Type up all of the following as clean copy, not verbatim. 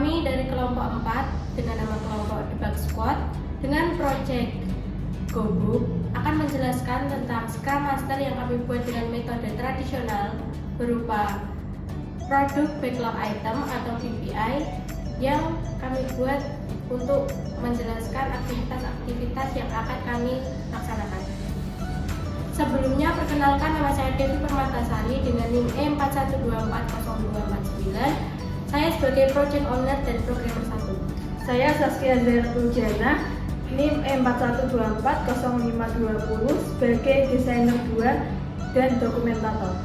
Kami dari kelompok 4 dengan nama kelompok Debug Squad dengan project GoBook akan menjelaskan tentang Scrum Master yang kami buat dengan metode tradisional berupa produk backlog item atau PBI yang kami buat untuk menjelaskan aktivitas-aktivitas yang akan kami laksanakan. Sebelumnya, perkenalkan, nama saya Devi Permatasari dengan NIM E41240249. Saya sebagai Project Owner dan Programmer 1. Saya Saskia Zertuljana, NIM E41240520 sebagai Desainer 2 dan Dokumentator.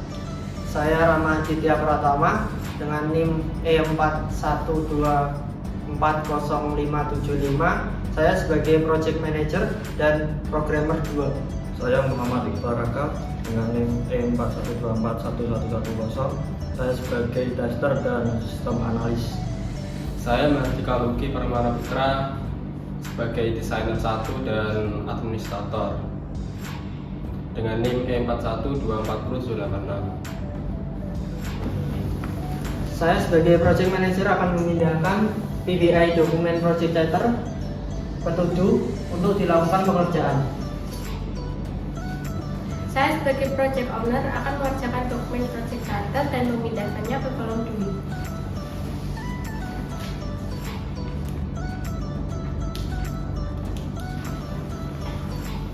Saya Rama Aditya Pratama dengan NIM E41240575. Saya sebagai Project Manager dan Programmer 2. Saya Muhammad Iqbal Raka dengan NIM E41241110. Saya sebagai tester dan sistem analis. Saya Mahardika Luki Permana Putra sebagai desainer 1 dan administrator dengan NIM E41240086. Saya sebagai Project Manager akan memindahkan PBI dokumen Project Charter ke 7 untuk dilakukan pengerjaan. Saya sebagai Project Owner akan mengerjakan dokumen Project Charter dan memindahkannya ke kolom duit.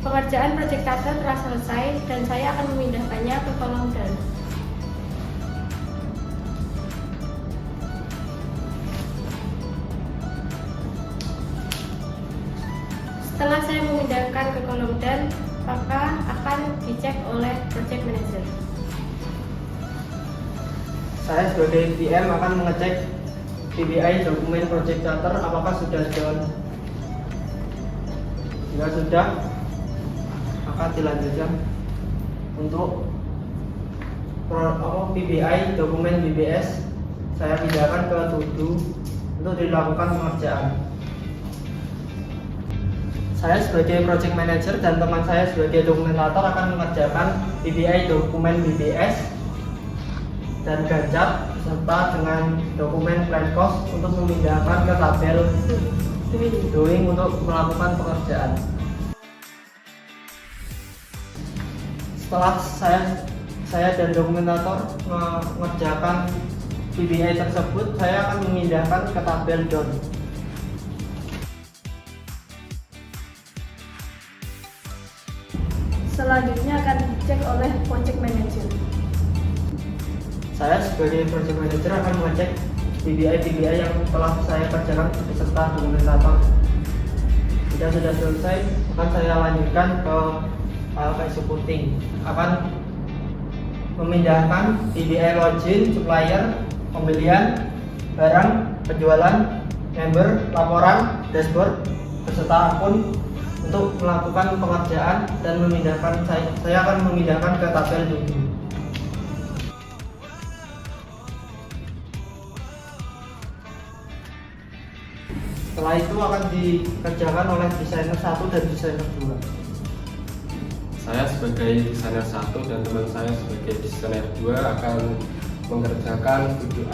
Pengerjaan Project Charter telah selesai dan saya akan memindahkannya ke kolom done. Setelah saya memindahkan ke kolom done, maka akan dicek oleh Project Manager. Saya sebagai PM akan mengecek PBI dokumen Project Charter apakah sudah done. Jika sudah, maka dilanjutkan untuk PBI dokumen BBS. Saya pindahkan ke To-Do untuk dilakukan pengerjaan. Saya sebagai Project Manager dan teman saya sebagai dokumentator akan mengerjakan PBI dokumen BBS dan Gancat serta dengan dokumen Plan Cost untuk memindahkan ke tabel Doing untuk melakukan pengerjaan. Setelah saya dan dokumentator mengerjakan PBI tersebut, saya akan memindahkan ke tabel Done. Selanjutnya akan dicek oleh Project Manager. Saya sebagai Project Manager akan mengecek PBI yang telah saya kerjakan beserta dokumentator. Jika sudah selesai, akan saya lanjutkan ke executing. Akan memindahkan PBI login, supplier, pembelian, barang, penjualan, member, laporan, dashboard, beserta akun untuk melakukan pengerjaan dan memindahkan saya akan memindahkan ke tabel To-Do. Setelah itu akan dikerjakan oleh desainer 1 dan desainer 2. Saya sebagai desainer 1 dan teman saya sebagai desainer 2 akan mengerjakan fitur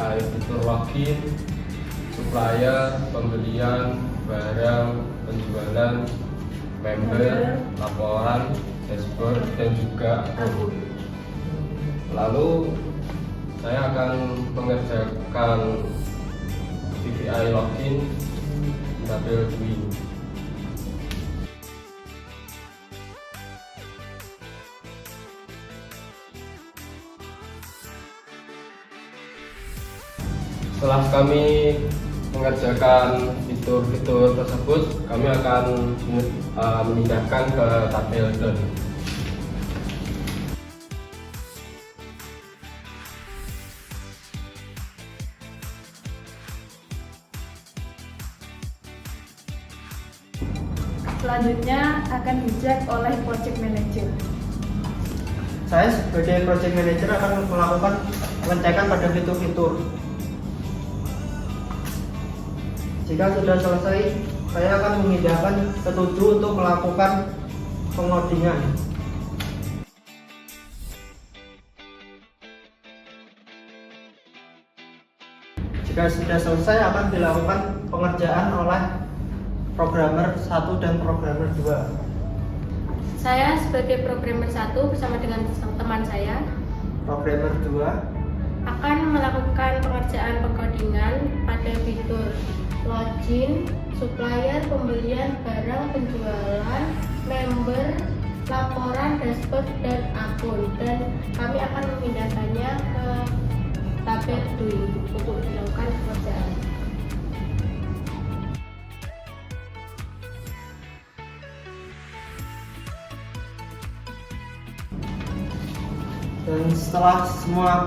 login, supplier, pembelian, barang, penjualan, member, laporan, dashboard, dan juga akun. Lalu saya akan mengerjakan PBI login di tabel Doing. Setelah kami mengerjakan fitur-fitur tersebut, kami akan memindahkan ke tabel Done. Selanjutnya akan dicek oleh Project Manager. Saya sebagai Project Manager akan melakukan pengecekan pada fitur-fitur. Jika sudah selesai, saya akan memindahkan ke To-Do untuk melakukan pengodingan. Jika sudah selesai akan dilakukan pengerjaan oleh programmer 1 dan programmer 2. Saya sebagai programmer 1 bersama dengan teman saya Programmer 2 akan melakukan pengerjaan pengkodingan pada fitur login, supplier, pembelian, barang, penjualan, member, laporan, dashboard, dan akun, dan kami akan memindahkannya ke tabel doing untuk dilakukan pekerjaan. Dan setelah semua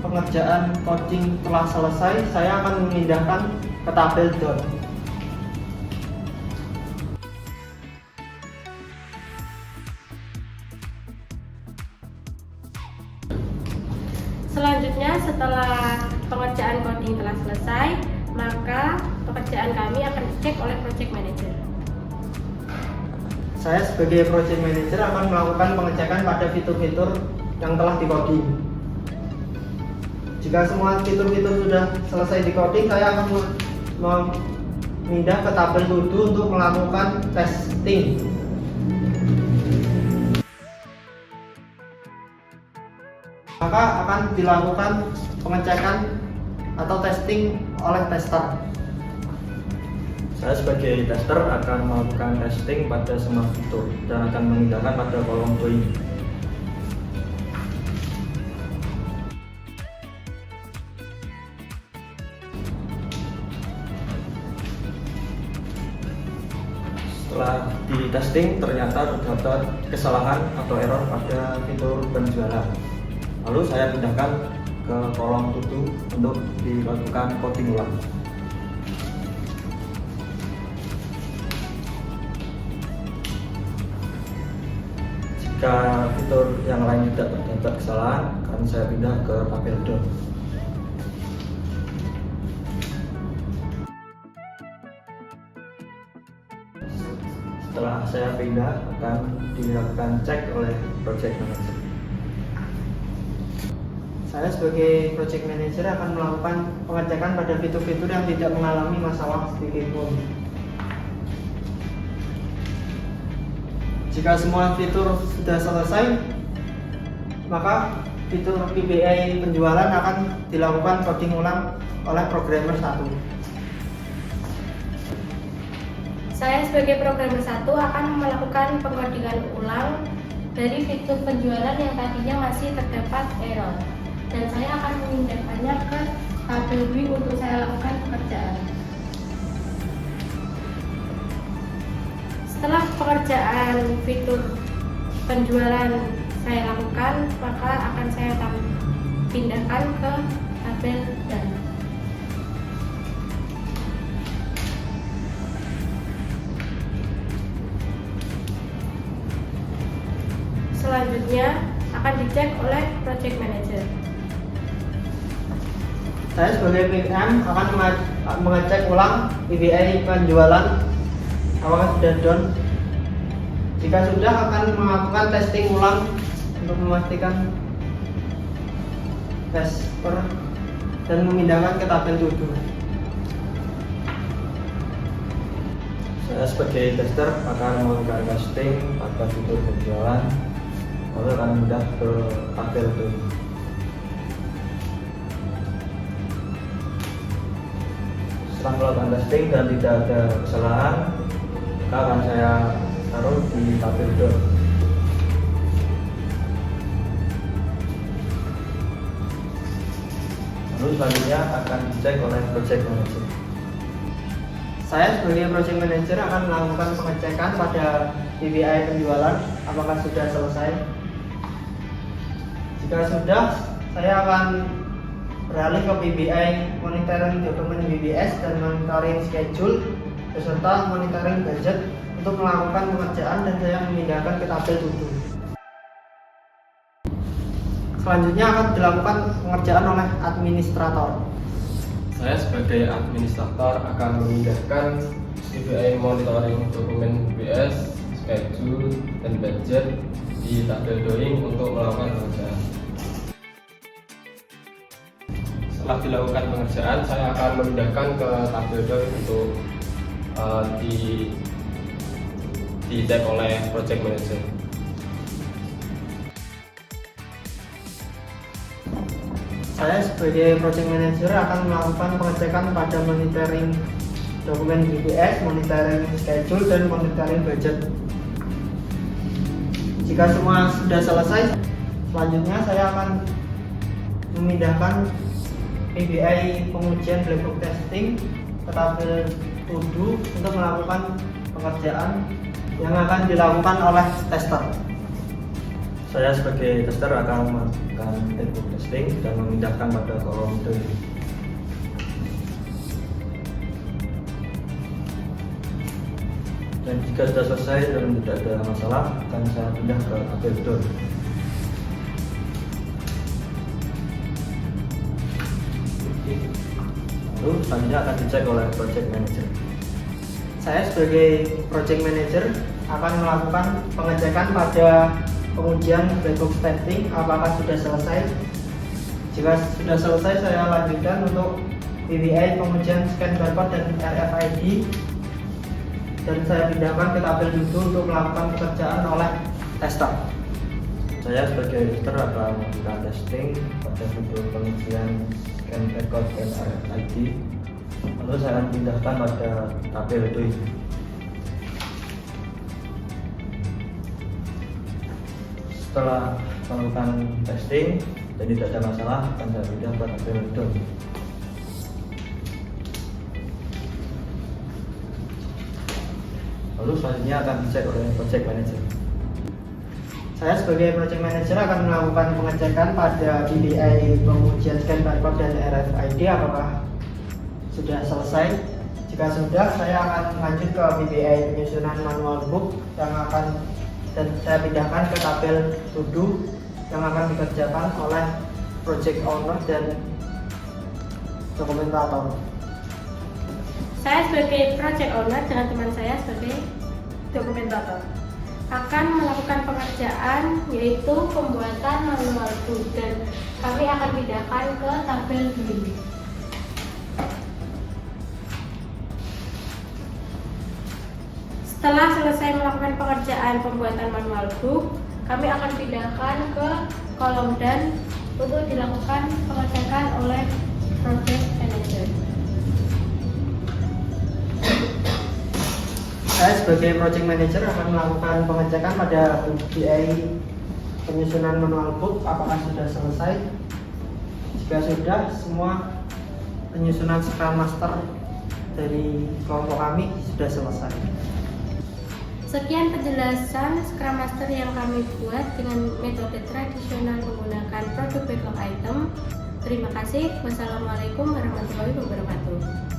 pengerjaan coding telah selesai, saya akan memindahkan ke tabel dot. Selanjutnya, setelah pengerjaan coding telah selesai, maka pekerjaan kami akan dicek oleh project manager. Saya sebagai project manager akan melakukan pengecekan pada fitur-fitur yang telah di-coding. Jika semua fitur-fitur sudah selesai di-coding, saya akan memindah ke tabel to do untuk melakukan testing. Maka akan dilakukan pengecekan atau testing oleh tester. Saya sebagai tester akan melakukan testing pada semua fitur dan akan memindahkan pada kolom doing. Setelah di testing ternyata terdapat kesalahan atau error pada fitur penjualan. Lalu saya pindahkan ke kolom to do untuk dilakukan coding ulang. Jika fitur yang lain tidak terdapat kesalahan, akan saya pindah ke tabel dot. Setelah saya pindah, akan dilakukan cek oleh project manager. Saya sebagai project manager akan melakukan pengecekan pada fitur-fitur yang tidak mengalami masalah sedikitpun. Jika semua fitur sudah selesai, maka fitur PBI penjualan akan dilakukan coding ulang oleh programmer 1. Saya sebagai programmer 1 akan melakukan pengodingan ulang dari fitur penjualan yang tadinya masih terdapat error, dan saya akan memindahkannya ke tabel doing untuk saya lakukan pekerjaan. Setelah pekerjaan fitur penjualan saya lakukan, maka akan saya pindahkan ke tabel dan. Selanjutnya akan dicek oleh project manager. Saya sebagai PM akan mengecek ulang PBI penjualan apakah sudah done. Jika sudah, akan melakukan testing ulang untuk memastikan tester dan memindahkan ke tabel to do. Saya sebagai tester akan melakukan testing pada fitur penjualan, lalu akan pindah ke tabel doing. Setelah melakukan testing dan tidak ada kesalahan, maka akan saya taruh di tabel dot. Lalu selanjutnya akan dicek oleh project manager. Saya sebagai project manager akan melakukan pengecekan pada PBI penjualan apakah sudah selesai. Jika sudah, saya akan beralih ke PBI monitoring dokumen BBS dan monitoring schedule beserta monitoring budget untuk melakukan pengerjaan, dan saya memindahkan ke tabel to do. Selanjutnya akan dilakukan pengerjaan oleh administrator. Saya sebagai administrator akan memindahkan PBI monitoring dokumen BBS, schedule, dan budget di tabel doing untuk melakukan pengerjaan. setelah dilakukan pengerjaan, saya akan memindahkan ke tabel DOI untuk dicek oleh project manager. Saya sebagai project manager akan melakukan pengecekan pada monitoring dokumen BPS, monitoring schedule, dan monitoring budget. Jika semua sudah selesai, selanjutnya saya akan memindahkan PBI pengujian black box testing ke tabel to do untuk melakukan pekerjaan yang akan dilakukan oleh tester. Saya sebagai tester akan melakukan black box testing dan memindahkan pada kolom DOI. Dan jika sudah selesai dan tidak ada masalah, akan saya pindah ke tabel DOI. Lalu selanjutnya akan dicek oleh project manager. Saya sebagai project manager akan melakukan pengecekan pada pengujian black box testing apakah sudah selesai. Jika sudah selesai, saya lanjutkan untuk PBI pengujian scan barcode dan RFID, dan saya pindahkan ke tabel itu untuk melakukan pekerjaan oleh tester. Saya sebagai tester akan melakukan testing pada fitur pengujian scan barcode dan RFID. Lalu saya akan pindahkan pada tabel DOI. Setelah melakukan testing dan tidak ada masalah, akan saya pindah ke tabel DOI. Lalu selanjutnya akan dicek oleh project manager. Saya sebagai project manager akan melakukan pengecekan pada PBI pengujian scan barcode dan RFID apakah sudah selesai. Jika sudah, saya akan lanjut ke PBI penyusunan manual book yang akan dan saya pindahkan ke tabel to do yang akan dikerjakan oleh project owner dan dokumentator. Saya sebagai project owner dengan teman saya sebagai dokumentator akan melakukan pengerjaan yaitu pembuatan manual book, dan kami akan pindahkan ke tabel DOI. Setelah selesai melakukan pekerjaan pembuatan manual book, kami akan pindahkan ke kolom dan untuk dilakukan pengecekan oleh project manager. Saya sebagai project manager akan melakukan pengecekan pada PBI penyusunan manual book apakah sudah selesai. Jika sudah, semua penyusunan Scrum Master dari kelompok kami sudah selesai. Sekian penjelasan Scrum Master yang kami buat dengan metode tradisional menggunakan produk backlog item. Terima kasih. Wassalamualaikum warahmatullahi wabarakatuh.